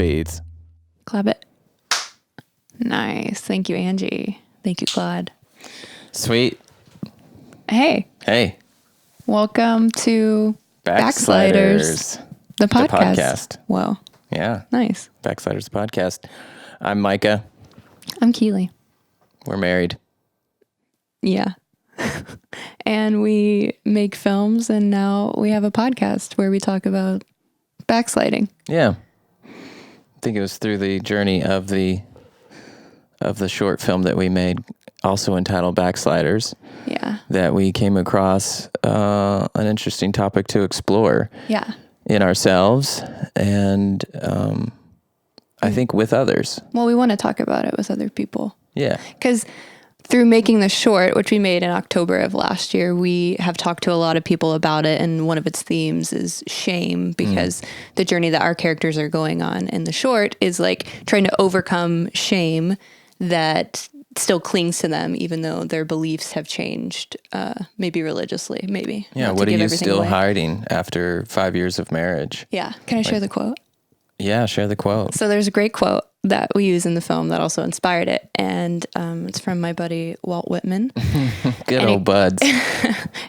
speeds. Clap it. Nice. Thank you, Angie. Thank you, Claude. Sweet. Hey. Hey. Welcome to Backsliders. The podcast. The podcast. Whoa. Yeah. Nice. Backsliders podcast. I'm Micah. I'm Keylee. We're married. Yeah. And we make films, and now we have a podcast where we talk about backsliding. Yeah. I think it was through the journey of the short film that we made, also entitled Backsliders. Yeah. That we came across an interesting topic to explore. Yeah. In ourselves and I think with others. Well, we want to talk about it with other people. Yeah. Because through making the short, which we made in October of last year, we have talked to a lot of people about it. And one of its themes is shame, because the journey that our characters are going on in the short is like trying to overcome shame that still clings to them, even though their beliefs have changed, maybe religiously, maybe. Yeah. What are you still hiding after 5 years of marriage? Yeah. Can I share the quote? Yeah, share the quote. So there's a great quote that we use in the film that also inspired it. And it's from my buddy, Walt Whitman. Good old buds.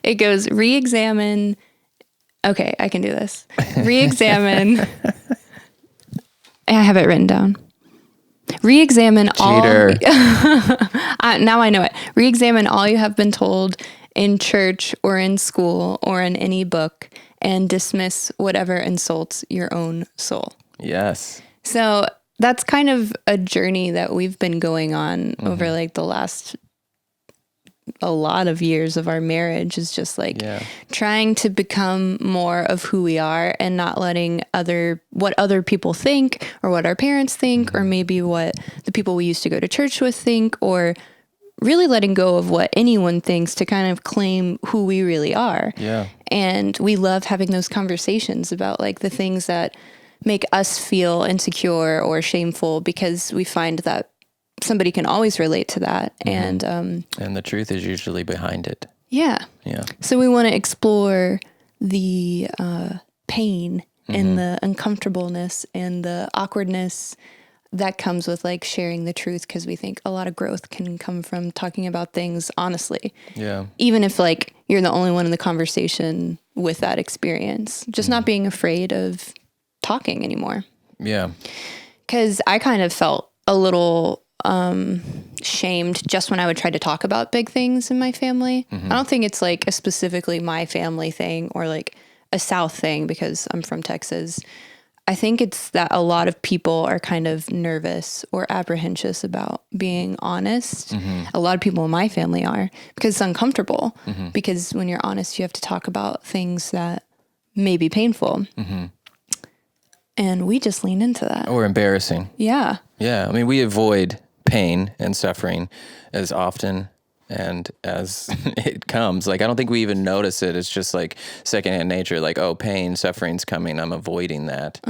It goes, re-examine. Okay, I can do this. Re-examine. I have it written down. Re-examine all. Cheater. Now I know it. Re-examine all you have been told in church or in school or in any book, and dismiss whatever insults your own soul. Yes. So that's kind of a journey that we've been going on over like the last a lot of years of our marriage, is just like trying to become more of who we are and not letting what other people think, or what our parents think, or maybe what the people we used to go to church with think, or really letting go of what anyone thinks to kind of claim who we really are. Yeah. And we love having those conversations about like the things that make us feel insecure or shameful, because we find that somebody can always relate to that. And the truth is usually behind it. Yeah. Yeah. So we want to explore the pain and the uncomfortableness and the awkwardness that comes with like sharing the truth, because we think a lot of growth can come from talking about things honestly. Yeah. Even if like you're the only one in the conversation with that experience, just not being afraid of talking anymore. Yeah. Because I kind of felt a little shamed just when I would try to talk about big things in my family. I don't think it's like a specifically my family thing or like a South thing, because I'm from Texas. I think it's that a lot of people are kind of nervous or apprehensive about being honest. A lot of people in my family are, because it's uncomfortable. Because when you're honest, you have to talk about things that may be painful. And we just lean into that. Or embarrassing. Yeah. Yeah. I mean, we avoid pain and suffering as often and as it comes. Like, I don't think we even notice it. It's just like secondhand nature. Like, oh, pain, suffering's coming. I'm avoiding that.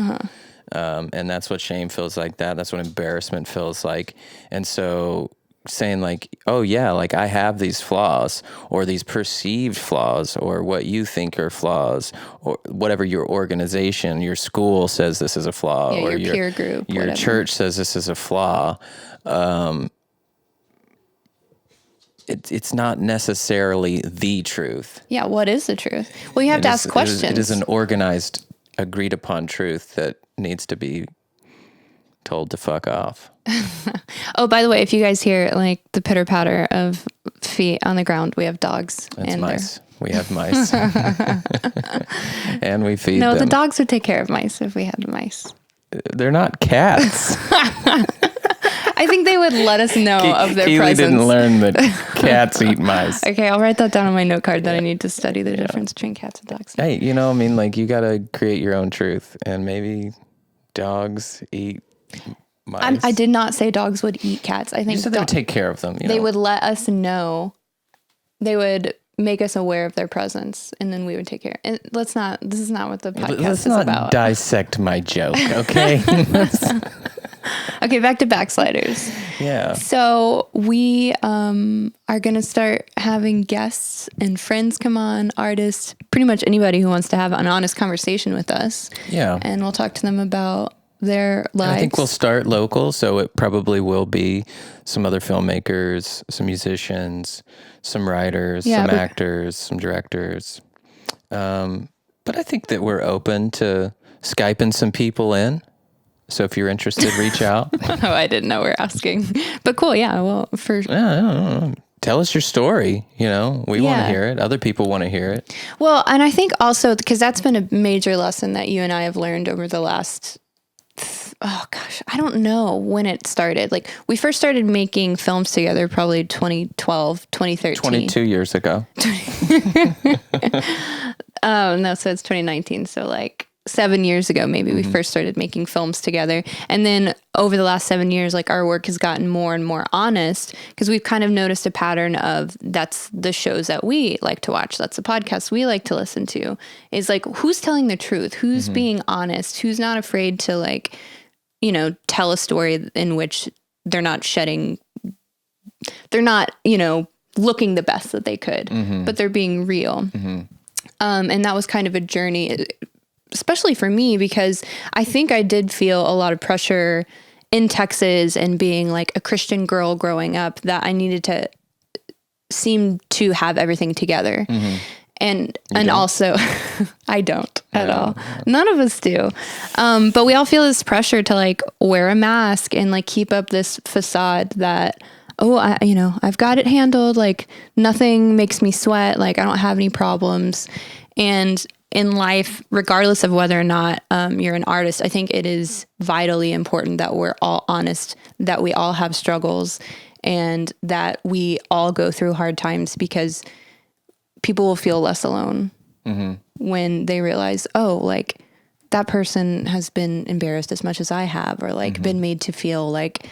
And that's what shame feels like. That's what embarrassment feels like. And so saying like, oh yeah, like I have these flaws, or these perceived flaws, or what you think are flaws, or whatever your organization, your school says this is a flaw, or your peer group, your whatever. church says this is a flaw. It's not necessarily the truth. Yeah. What is the truth? Well, you have to ask questions. It is an organized, agreed upon truth that needs to be told to fuck off. Oh, by the way, if you guys hear like the pitter patter of feet on the ground, we have dogs. That's mice. We have mice. And we feed them. No, the dogs would take care of mice if we had mice. They're not cats. I think they would let us know of their Keylee presence. didn't learn that cats eat mice. Okay, I'll write that down on my note card that I need to study the difference between cats and dogs. Hey, I mean, like, you got to create your own truth, and maybe dogs eat mice. I did not say dogs would eat cats. I think you said they would take care of them. They would let us know. They would make us aware of their presence, and then we would take care. And this is not what the podcast Let's is not about. Dissect my joke, okay? Okay, back to Backsliders. Yeah. So we are going to start having guests and friends come on, artists, pretty much anybody who wants to have an honest conversation with us. Yeah. And we'll talk to them about their lives? I think we'll start local, so it probably will be some other filmmakers, some musicians, some writers, some actors, some directors. But I think that we're open to Skyping some people in. So if you're interested, reach out. Oh, I didn't know we were asking. But cool, yeah. Well, tell us your story. We want to hear it. Other people want to hear it. Well, and I think also, because that's been a major lesson that you and I have learned over the last, I don't know when it started. Like, we first started making films together probably 2012, 2013. 22 years ago. No, so it's 2019. So like 7 years ago, maybe we first started making films together. And then over the last 7 years, like, our work has gotten more and more honest, because we've kind of noticed a pattern of that's the shows that we like to watch. That's the podcasts we like to listen to, is like, who's telling the truth? Who's being honest? Who's not afraid to, like, tell a story in which they're not looking the best that they could, but they're being real. And that was kind of a journey, especially for me, because I think I did feel a lot of pressure in Texas and being like a Christian girl growing up, that I needed to seem to have everything together. And also I don't at all. None of us do. But we all feel this pressure to, like, wear a mask and, like, keep up this facade that, I've got it handled. Like, nothing makes me sweat. Like, I don't have any problems. And in life, regardless of whether or not you're an artist, I think it is vitally important that we're all honest, that we all have struggles, and that we all go through hard times, because people will feel less alone when they realize, like, that person has been embarrassed as much as I have, or like been made to feel like,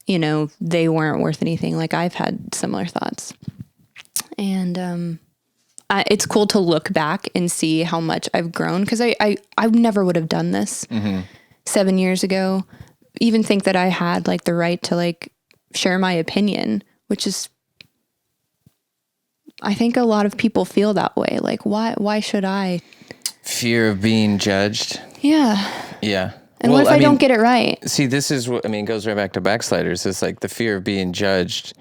they weren't worth anything. Like, I've had similar thoughts. And it's cool to look back and see how much I've grown, because I never would have done this 7 years ago. Even think that I had, like, the right to, like, share my opinion, which is, I think a lot of people feel that way. Like, why should I? Fear of being judged. Yeah. Yeah. And what if I don't get it right? See, this is what, it goes right back to Backsliders. It's like the fear of being judged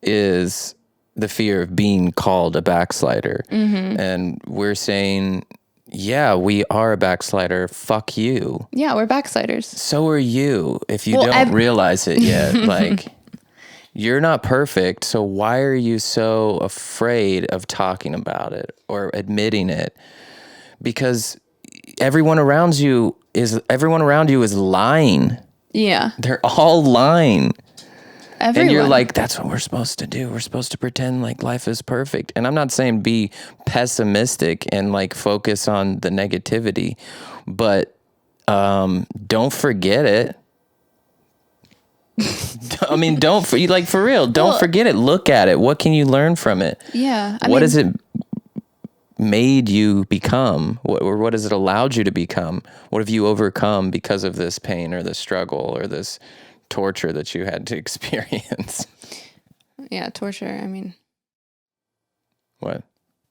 is the fear of being called a backslider. And we're saying, yeah, we are a backslider. Fuck you. Yeah, we're backsliders. So are you, if you don't realize it yet. Like, you're not perfect, so why are you so afraid of talking about it or admitting it? Because everyone around you is lying. Yeah. They're all lying. Everyone. And you're like, that's what we're supposed to do. We're supposed to pretend like life is perfect. And I'm not saying be pessimistic and, like, focus on the negativity, but don't forget it. For real, don't forget it. Look at it. What can you learn from it? Yeah. What has it made you become? What has it allowed you to become? What have you overcome because of this pain or this struggle or this torture that you had to experience? Yeah, torture. What?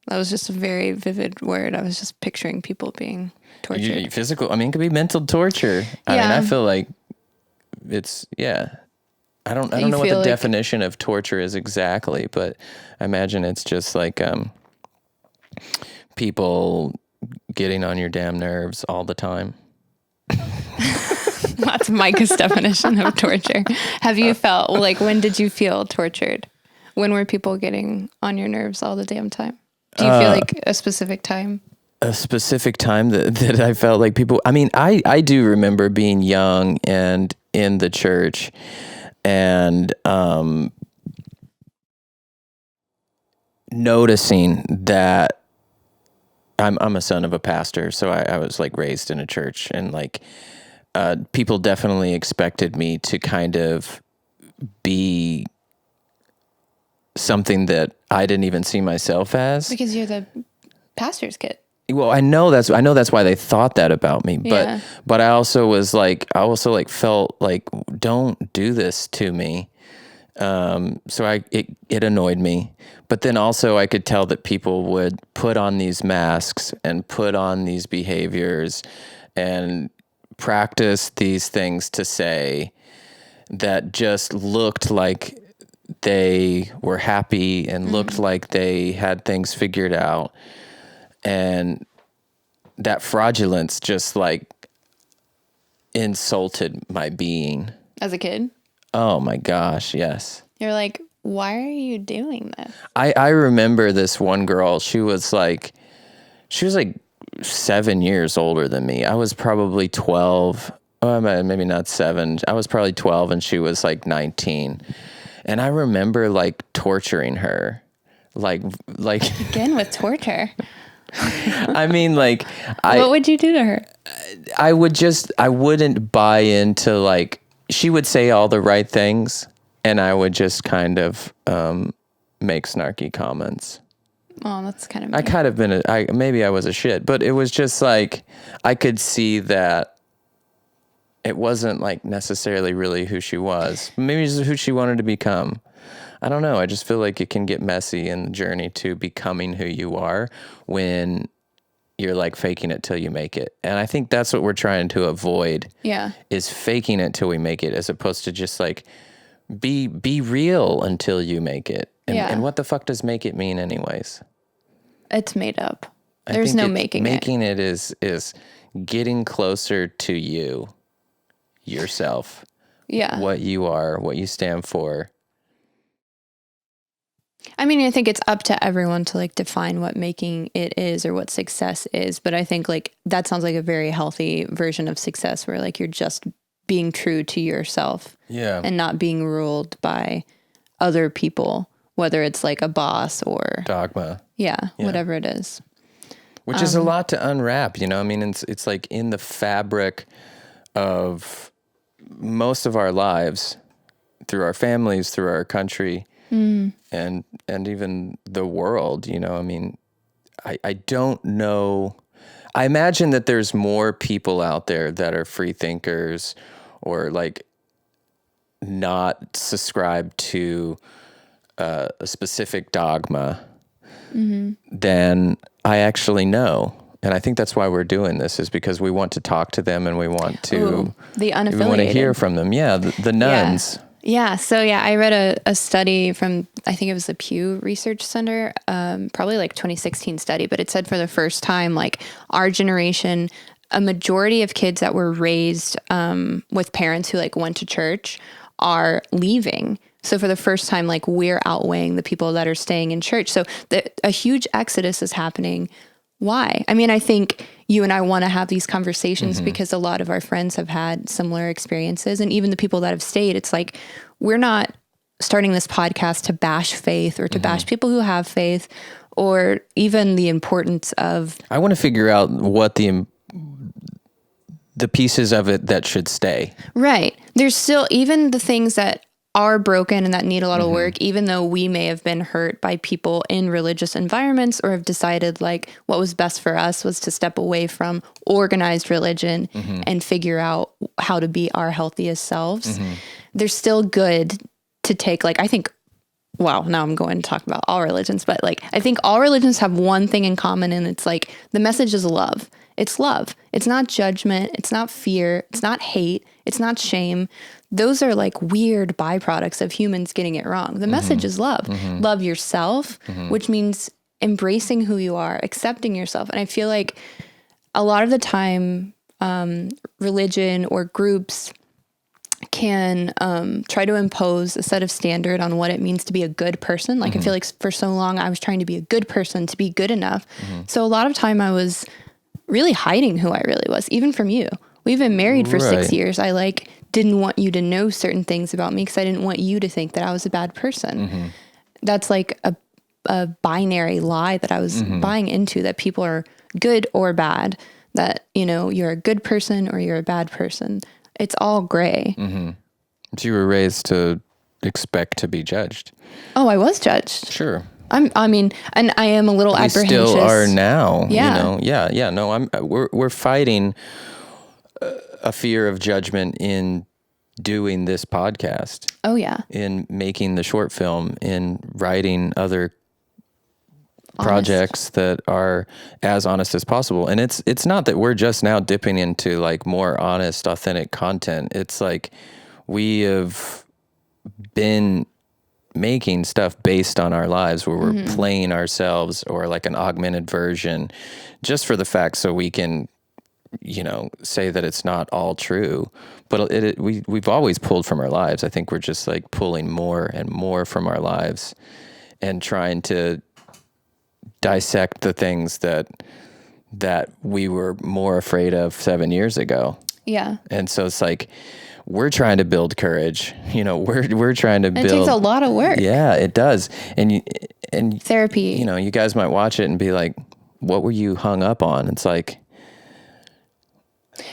That was just a very vivid word. I was just picturing people being tortured. Physical. It could be mental torture. I feel like it's, I don't know what the definition of torture is exactly, but I imagine it's just like people getting on your damn nerves all the time. That's Micah's definition of torture. Have you felt, like, when did you feel tortured? When were people getting on your nerves all the damn time? Do you feel like a specific time? A specific time that I felt like people, I do remember being young and in the church, and noticing that I'm a son of a pastor, so I was, like, raised in a church, and, like, people definitely expected me to kind of be something that I didn't even see myself as, because you're the pastor's kid. Well, I know that's why they thought that about me, but I also was like, felt like, don't do this to me. So it annoyed me, but then also I could tell that people would put on these masks and put on these behaviors and practiced these things to say that just looked like they were happy and looked like they had things figured out. And that fraudulence just like insulted my being. As a kid? Oh my gosh, yes. You're like, why are you doing this? I remember this one girl, she was like 7 years older than me. I was probably 12. Oh, maybe not 7. I was probably 12 and she was like 19. And I remember like torturing her. Like Again with torture. I mean, like, What would you do to her? I wouldn't buy into, like, she would say all the right things and I would just kind of make snarky comments. Oh, that's kind of I kind of been maybe I was a shit, but it was just like, I could see that it wasn't like necessarily really who she was. Maybe it's who she wanted to become. I don't know. I just feel like it can get messy in the journey to becoming who you are when you're like faking it till you make it. And I think that's what we're trying to avoid. Yeah. Is faking it till we make it, as opposed to just like be real until you make it. And what the fuck does make it mean anyways? It's made up. There's no making it. Making it is getting closer to you, yourself. Yeah. What you are, what you stand for. I mean, I think it's up to everyone to like define what making it is or what success is. But I think like that sounds like a very healthy version of success where like you're just being true to yourself. Yeah. And not being ruled by other people, whether it's like a boss or dogma. Yeah. Whatever it is. Which is a lot to unwrap, you know? I mean, it's like in the fabric of most of our lives, through our families, through our country, and even the world, you know? I mean, I don't know. I imagine that there's more people out there that are free thinkers or like not subscribed to a specific dogma than I actually know. And I think that's why we're doing this, is because we want to talk to them and we want to the unaffiliated. We want to hear from them. Yeah, the nuns. Yeah. So I read a study from, I think it was the Pew Research Center, probably like 2016 study, but it said for the first time, like our generation, a majority of kids that were raised with parents who like went to church are leaving. So for the first time, like we're outweighing the people that are staying in church. So a huge exodus is happening. Why? I mean, I think you and I want to have these conversations because a lot of our friends have had similar experiences. And even the people that have stayed, it's like, we're not starting this podcast to bash faith or to bash people who have faith, or even the importance of... I want to figure out what the pieces of it that should stay. Right. There's still, even the things that are broken and that need a lot of work, even though we may have been hurt by people in religious environments or have decided like what was best for us was to step away from organized religion and figure out how to be our healthiest selves. There's still good to take, like, I think, wow, now I'm going to talk about all religions, but like, I think all religions have one thing in common, and it's like, the message is love. It's love. It's not judgment. It's not fear. It's not hate. It's not shame. Those are like weird byproducts of humans getting it wrong. The message is love. Love yourself, which means embracing who you are, accepting yourself. And I feel like a lot of the time, religion or groups can try to impose a set of standard on what it means to be a good person. Like I feel like for so long I was trying to be a good person, to be good enough. So a lot of time I was really hiding who I really was, even from you. We've been married for 6 years. I like didn't want you to know certain things about me because I didn't want you to think that I was a bad person. That's like a binary lie that I was buying into, that people are good or bad, that, you know, you're a good person or you're a bad person. It's all gray. So you were raised to expect to be judged. Oh, I was judged. Sure. I mean, and I am a little apprehensive. We still are now. Yeah. You know? Yeah. No, we're fighting a fear of judgment in doing this podcast. Oh yeah. In making the short film, in writing other projects that are as honest as possible. And it's not that we're just now dipping into like more honest, authentic content. It's like we have been making stuff based on our lives where we're playing ourselves or like an augmented version just for the fact so we can, say that it's not all true. But we've always pulled from our lives. I think we're just like pulling more and more from our lives and trying to dissect the things that we were more afraid of 7 years ago. Yeah. And so it's like, we're trying to build courage. We're trying to build. It takes a lot of work. Yeah, it does. And Therapy. You guys might watch it and be like, what were you hung up on? It's like,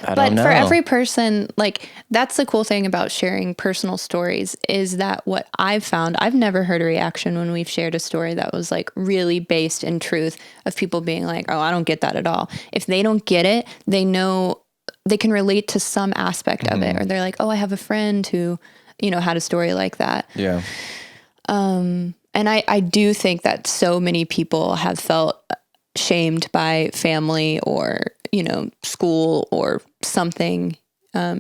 I don't know. But for every person, like, that's the cool thing about sharing personal stories is that what I've found, I've never heard a reaction when we've shared a story that was like really based in truth of people being like, oh, I don't get that at all. If they don't get it, they know they can relate to some aspect of it. Or they're like, oh, I have a friend who, had a story like that. Yeah. And I do think that so many people have felt shamed by family or, school or something,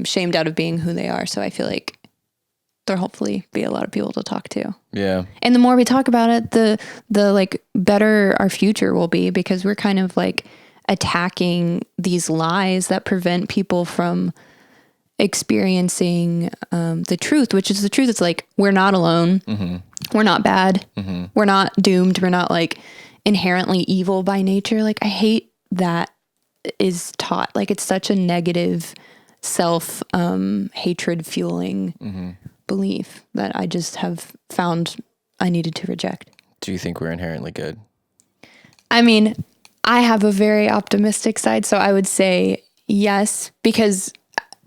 shamed out of being who they are. So I feel like there'll hopefully be a lot of people to talk to. Yeah. And the more we talk about it, the like better our future will be, because we're kind of like attacking these lies that prevent people from experiencing the truth, which is the truth. It's like, we're not alone. We're not bad. We're not doomed. We're not like inherently evil by nature. Like, I hate that is taught. Like, it's such a negative self hatred fueling belief that I just have found I needed to reject. Do you think we're inherently good? I mean, I have a very optimistic side, so I would say yes, because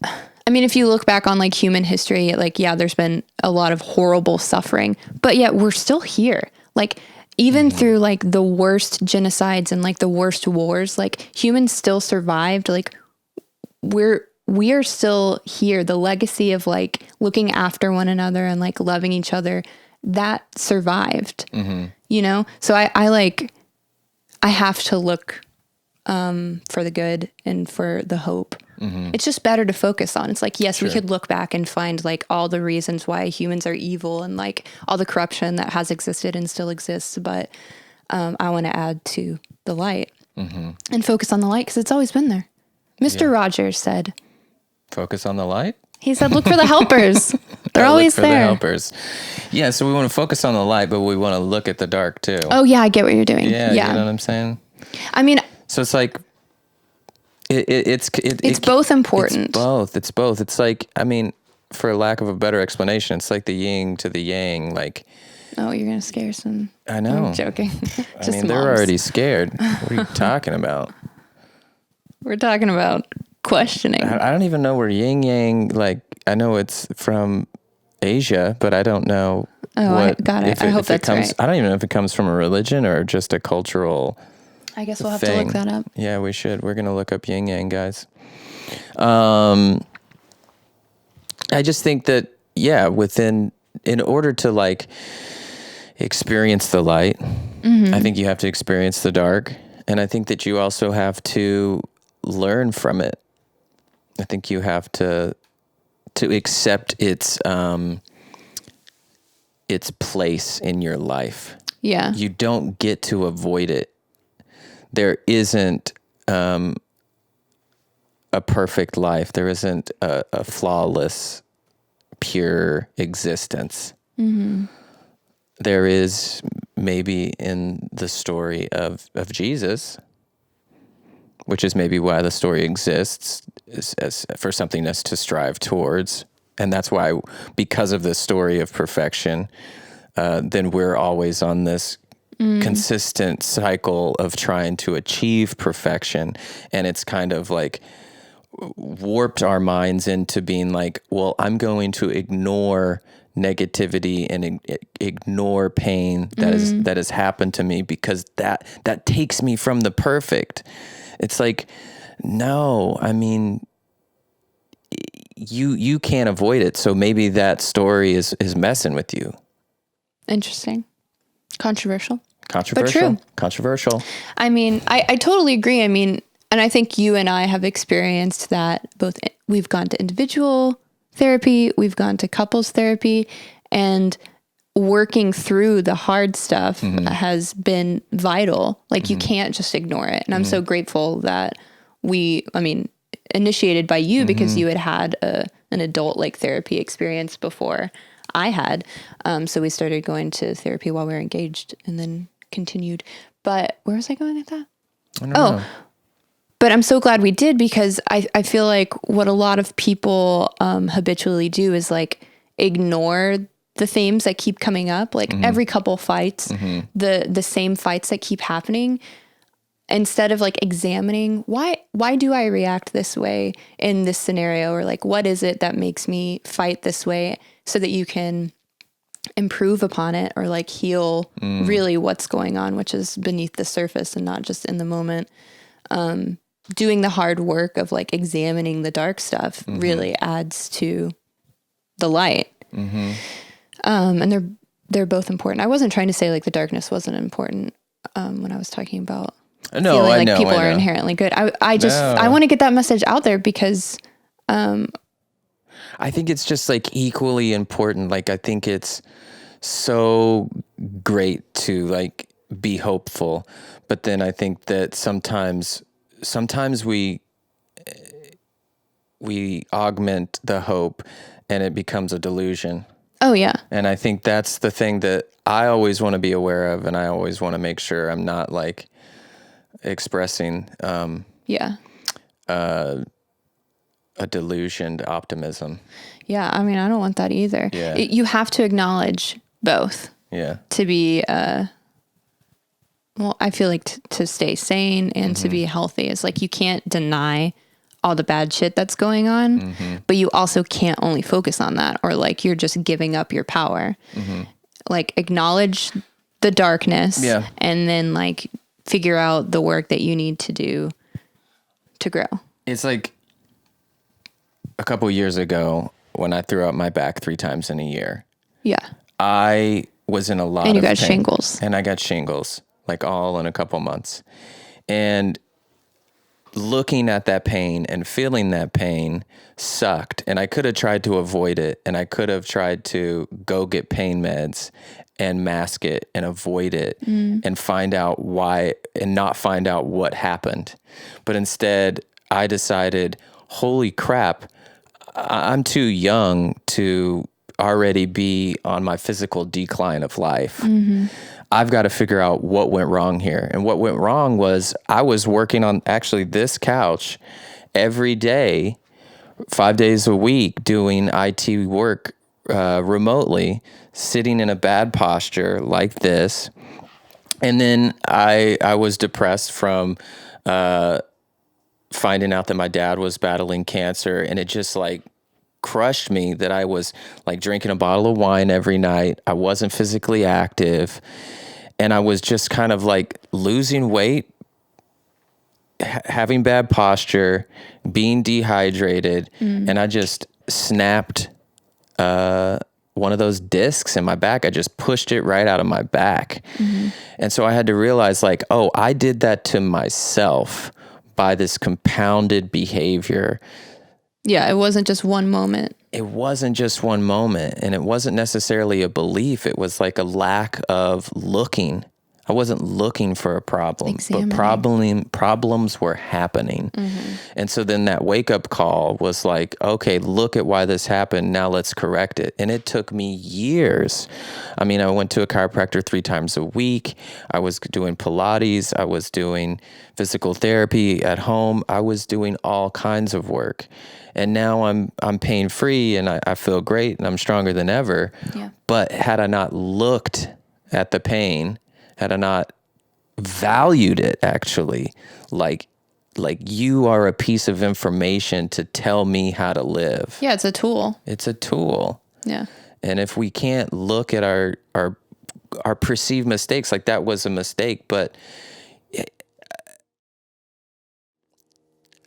I mean, if you look back on like human history, like, yeah, there's been a lot of horrible suffering, but yet we're still here. Like, even through like the worst genocides and like the worst wars, like humans still survived. Like, we are still here. The legacy of like looking after one another and like loving each other, that survived, So I have to look for the good and for the hope. It's just better to focus on. It's like, yes, we could look back and find like all the reasons why humans are evil and like all the corruption that has existed and still exists. But I want to add to the light and focus on the light, because it's always been there. Mr. Rogers said, focus on the light. He said, look for the helpers. They're always look for there. The helpers. Yeah. So we want to focus on the light, but we want to look at the dark too. Oh yeah. I get what you're doing. Yeah. You know what I'm saying? I mean, so it's like, it's both important. It's both. It's like, I mean, for lack of a better explanation, it's like the yin to the yang. Like, oh, you're gonna scare some. I know. I'm joking. I mean, they're already scared. What are you talking about? We're talking about questioning. I don't even know where yin yang. Like, I know it's from Asia, but I don't know. Oh, I got it. I hope that's right. I don't even know if it comes from a religion or just a cultural. I guess we'll have to look that up. Yeah, we should. We're going to look up yin yang, guys. I just think that, yeah, in order to like experience the light, I think you have to experience the dark. And I think that you also have to learn from it. I think you have to accept its place in your life. Yeah. You don't get to avoid it. There isn't a perfect life. There isn't a flawless, pure existence. There is maybe in the story of Jesus, which is maybe why the story exists, as for something us to strive towards. And that's why, because of the story of perfection, then we're always on this consistent cycle of trying to achieve perfection. And it's kind of like warped our minds into being like, well, I'm going to ignore negativity and ignore pain that has happened to me because that takes me from the perfect. It's like, no, I mean, you can't avoid it. So maybe that story is messing with you. Interesting. Controversial. Controversial. true. Controversial. I mean, I totally agree. I mean, and I think you and I have experienced that both. We've gone to individual therapy, we've gone to couples therapy, and working through the hard stuff has been vital. Like you can't just ignore it. And I'm so grateful that initiated by you because you had an adult like therapy experience before I had. So we started going to therapy while we were engaged and then continued. But where was I going with that? I don't know. But I'm so glad we did because I feel like what a lot of people habitually do is like ignore the themes that keep coming up. Like every couple fights, the same fights that keep happening. Instead of like examining why do I react this way in this scenario, or like what is it that makes me fight this way, so that you can improve upon it or like heal really what's going on, which is beneath the surface and not just in the moment. Doing the hard work of like examining the dark stuff really adds to the light. And they're both important. I wasn't trying to say like the darkness wasn't important when I was talking about feeling like people are inherently good. I want to get that message out there because I think it's just like equally important. Like I think it's so great to like be hopeful, but then I think that sometimes we augment the hope and it becomes a delusion. Oh yeah. And I think that's the thing that I always want to be aware of, and I always want to make sure I'm not like expressing a delusioned optimism. Yeah, I mean, I don't want that either. Yeah. You have to acknowledge both. Yeah. To be I feel like to stay sane and to be healthy is like you can't deny all the bad shit that's going on, but you also can't only focus on that, or like you're just giving up your power. Like acknowledge the darkness and then like figure out the work that you need to do to grow. It's like a couple of years ago when I threw out my back 3 times in a year. Yeah. I was in a lot of pain. And you got shingles. And I got shingles, like all in a couple months. And looking at that pain and feeling that pain sucked. And I could have tried to avoid it. And I could have tried to go get pain meds and mask it and avoid it and find out why and not find out what happened. But instead, I decided, holy crap, I'm too young to already be on my physical decline of life. I've got to figure out what went wrong here. And what went wrong was I was working on actually this couch every day, 5 days a week, doing IT work remotely, sitting in a bad posture like this. And then I was depressed from finding out that my dad was battling cancer, and it just like crushed me that I was like drinking a bottle of wine every night. I wasn't physically active, and I was just kind of like losing weight, having bad posture, being dehydrated, and I just snapped one of those discs in my back. I just pushed it right out of my back. And so I had to realize like, oh, I did that to myself by this compounded behavior. Yeah, it wasn't just one moment. It wasn't just one moment, and it wasn't necessarily a belief. It was like a lack of looking. I wasn't looking for a problem, but problems were happening. And so then that wake-up call was like, okay, look at why this happened. Now let's correct it. And it took me years. I mean, I went to a chiropractor 3 times a week. I was doing Pilates. I was doing physical therapy at home. I was doing all kinds of work. And now I'm pain-free, and I feel great, and I'm stronger than ever. Yeah. But had I not looked at the pain, had I not valued it, actually, like you are a piece of information to tell me how to live. Yeah, it's a tool. It's a tool. Yeah. And if we can't look at our perceived mistakes, like that was a mistake, but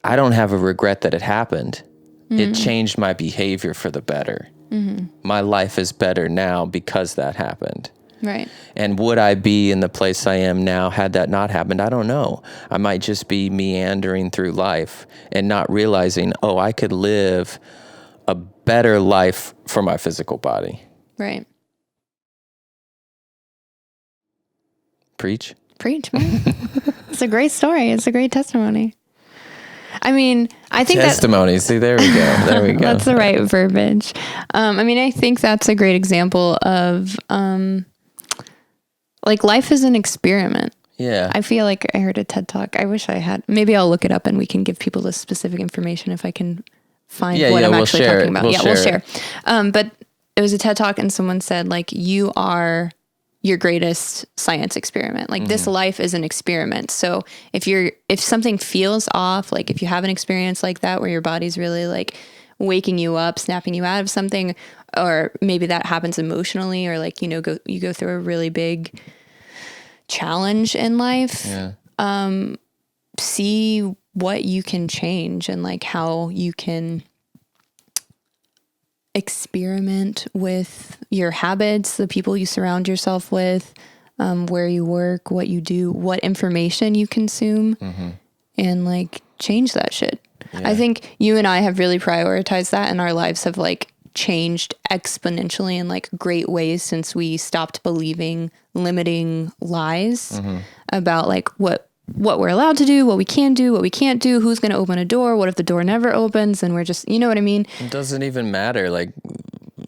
I don't have a regret that it happened. It changed my behavior for the better. My life is better now because that happened. Right. And would I be in the place I am now had that not happened? I don't know. I might just be meandering through life and not realizing, oh, I could live a better life for my physical body. Right. Preach, man. It's a great story. It's a great testimony. I mean, I think testimony. See, there we go. That's the right verbiage. I mean, I think that's a great example of, like, life is an experiment. Yeah. I feel like I heard a TED Talk. I wish I had. Maybe I'll look it up and we can give people the specific information if I can find what I'm actually talking about. We'll share. But it was a TED Talk and someone said, like, you are your greatest science experiment. Like, this life is an experiment. So if something feels off, like if you have an experience like that where your body's really like waking you up, snapping you out of something, or maybe that happens emotionally, or like, you go through a really big challenge in life, see what you can change and like how you can experiment with your habits, the people you surround yourself with, where you work, what you do, what information you consume, and like change that shit. Yeah. I think you and I have really prioritized that, and our lives have like changed exponentially in like great ways since we stopped believing limiting lies about like what we're allowed to do, what we can do, what we can't do, who's going to open a door, what if the door never opens, and we're just, you know what I mean? It doesn't even matter, like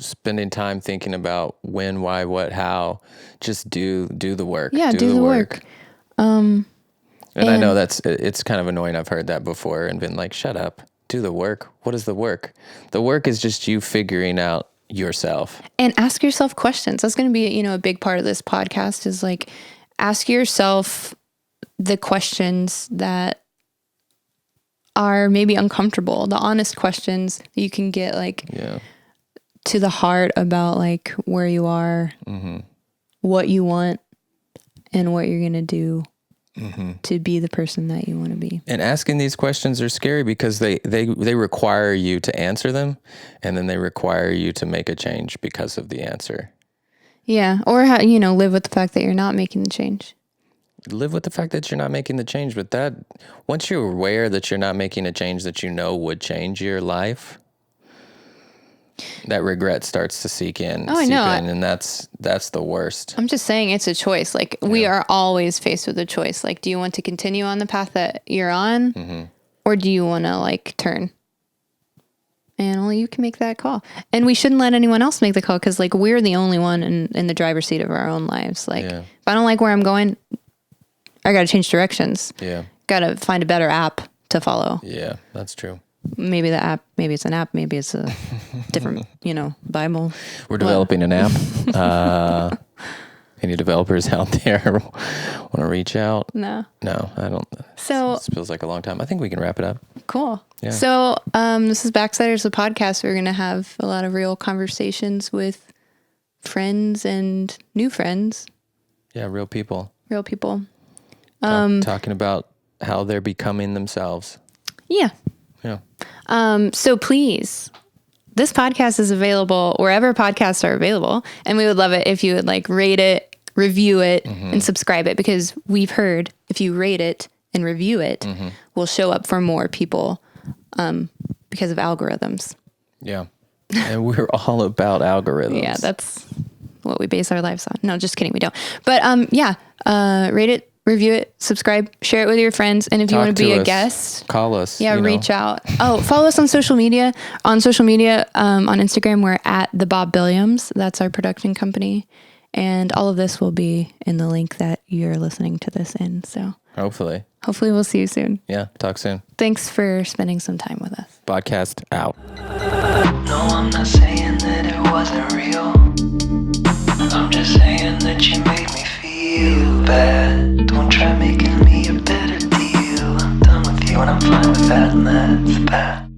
spending time thinking about when, why, what, how. Just do the work. Yeah, do the work. And I know it's kind of annoying. I've heard that before and been like, shut up, do the work. What is the work? The work is just you figuring out yourself. And ask yourself questions. That's going to be, a big part of this podcast is like, ask yourself the questions that are maybe uncomfortable, the honest questions that you can get like to the heart about like where you are, what you want, and what you're going to do to be the person that you want to be. And asking these questions are scary because they require you to answer them, and then they require you to make a change because of the answer. Yeah. Or how, live with the fact that you're not making the change. Live with the fact that you're not making the change, but that once you're aware that you're not making a change that would change your life, that regret starts to seep in. And that's the worst. I'm just saying it's a choice. Like we are always faced with a choice. Like, do you want to continue on the path that you're on, or do you want to like turn? And only you can make that call. And we shouldn't let anyone else make the call because like we're the only one in the driver's seat of our own lives. Like if I don't like where I'm going, I got to change directions. Yeah. Got to find a better app to follow. Yeah, that's true. Maybe it's an app. Maybe it's a different, Bible. We're developing an app. Any developers out there want to reach out? No, I don't. So this feels like a long time. I think we can wrap it up. Cool. Yeah. So this is Backsliders, the podcast. We're going to have a lot of real conversations with friends and new friends. Yeah, real people. Talking about how they're becoming themselves. Yeah. So please, this podcast is available wherever podcasts are available, and we would love it if you would like rate it, review it, and subscribe it, because we've heard if you rate it and review it, we'll show up for more people because of algorithms. Yeah. And we're all about algorithms. Yeah, that's what we base our lives on. No, just kidding. We don't. But rate it, review it, subscribe, share it with your friends. And if you want to be a guest, call us. Yeah, reach out. Oh, follow us on social media. On Instagram, we're at the Bob Billiams. That's our production company. And all of this will be in the link that you're listening to this in. So hopefully we'll see you soon. Yeah, talk soon. Thanks for spending some time with us. Podcast out. No, I'm not saying that it wasn't real. I'm just saying that you made me feel bad. Don't try making me a better deal. I'm done with you and I'm fine with that, and that's that.